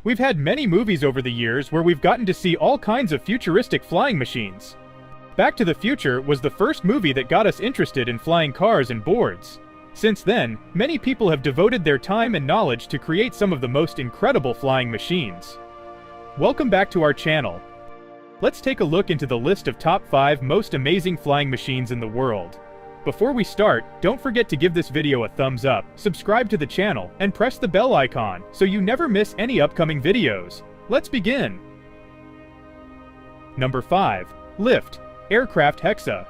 We've had many movies over the years where we've gotten to see all kinds of futuristic flying machines. Back to the Future was the first movie that got us interested in flying cars and boards. Since then, many people have devoted their time and knowledge to create some of the most incredible flying machines. Welcome back to our channel. Let's take a look into the list of top 5 most amazing flying machines in the world. Before we start, don't forget to give this video a thumbs up, subscribe to the channel, and press the bell icon so you never miss any upcoming videos. Let's begin! Number 5. Lyft Aircraft Hexa.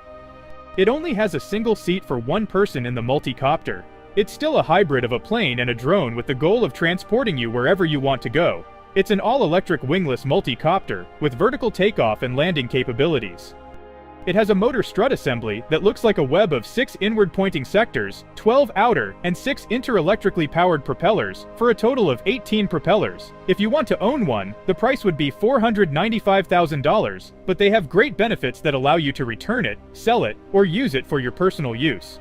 It only has a single seat for one person in the multicopter. It's still a hybrid of a plane and a drone with the goal of transporting you wherever you want to go. It's an all-electric wingless multicopter with vertical takeoff and landing capabilities. It has a motor strut assembly that looks like a web of 6 inward-pointing sectors, 12 outer, and 6 inter-electrically powered propellers, for a total of 18 propellers. If you want to own one, the price would be $495,000, but they have great benefits that allow you to return it, sell it, or use it for your personal use.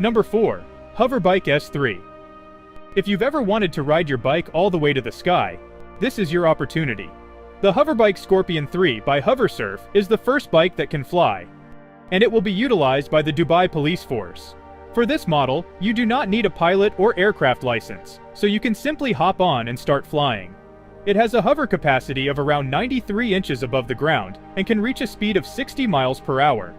Number 4. Hoverbike S3. If you've ever wanted to ride your bike all the way to the sky, this is your opportunity. The Hoverbike Scorpion 3 by HoverSurf is the first bike that can fly, and it will be utilized by the Dubai Police Force. For this model, you do not need a pilot or aircraft license, so you can simply hop on and start flying. It has a hover capacity of around 93 inches above the ground and can reach a speed of 60 miles per hour.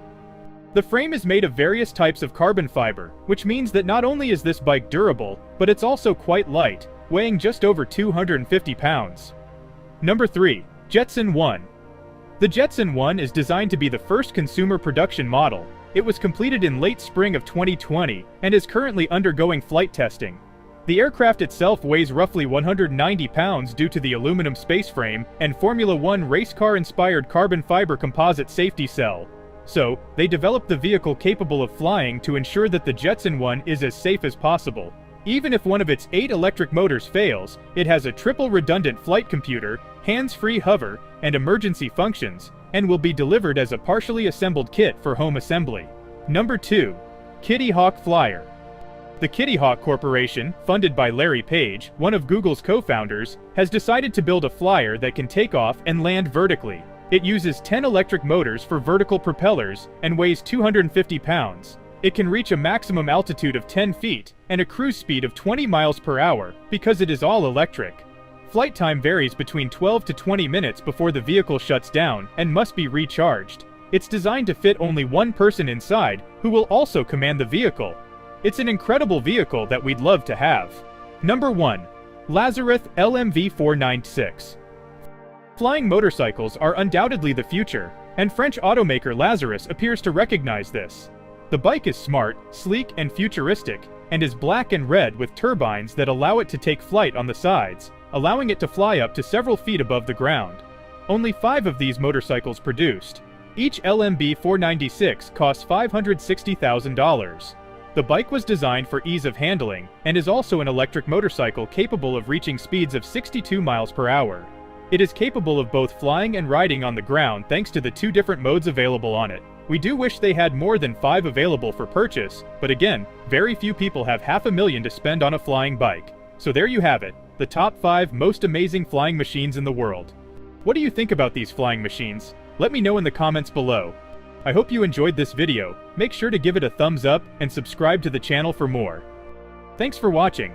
The frame is made of various types of carbon fiber, which means that not only is this bike durable, but it's also quite light, weighing just over 250 pounds. Number 3. Jetson One. The Jetson One is designed to be the first consumer production model. It was completed in late spring of 2020 and is currently undergoing flight testing. The aircraft itself weighs roughly 190 pounds due to the aluminum space frame and Formula One race car-inspired carbon fiber composite safety cell. So, they developed the vehicle capable of flying to ensure that the Jetson One is as safe as possible. Even if one of its 8 electric motors fails, it has a triple redundant flight computer, hands-free hover, and emergency functions, and will be delivered as a partially assembled kit for home assembly. Number 2. Kittyhawk Flyer. The Kittyhawk Corporation, funded by Larry Page, one of Google's co-founders, has decided to build a flyer that can take off and land vertically. It uses 10 electric motors for vertical propellers and weighs 250 pounds. It can reach a maximum altitude of 10 feet and a cruise speed of 20 miles per hour because it is all electric. Flight time varies between 12 to 20 minutes before the vehicle shuts down and must be recharged. It's designed to fit only one person inside, who will also command the vehicle. It's an incredible vehicle that we'd love to have. Number 1. Lazareth LMV 496. Flying motorcycles are undoubtedly the future, and French automaker Lazareth appears to recognize this. The bike is smart, sleek, and futuristic, and is black and red with turbines that allow it to take flight on the sides, allowing it to fly up to several feet above the ground. Only 5 of these motorcycles produced. Each LMB 496 costs $560,000. The bike was designed for ease of handling, and is also an electric motorcycle capable of reaching speeds of 62 miles per hour. It is capable of both flying and riding on the ground thanks to the 2 different modes available on it. We do wish they had more than 5 available for purchase, but again, very few people have $500,000 to spend on a flying bike. So there you have it, the top 5 most amazing flying machines in the world. What do you think about these flying machines? Let me know in the comments below. I hope you enjoyed this video. Make sure to give it a thumbs up and subscribe to the channel for more. Thanks for watching.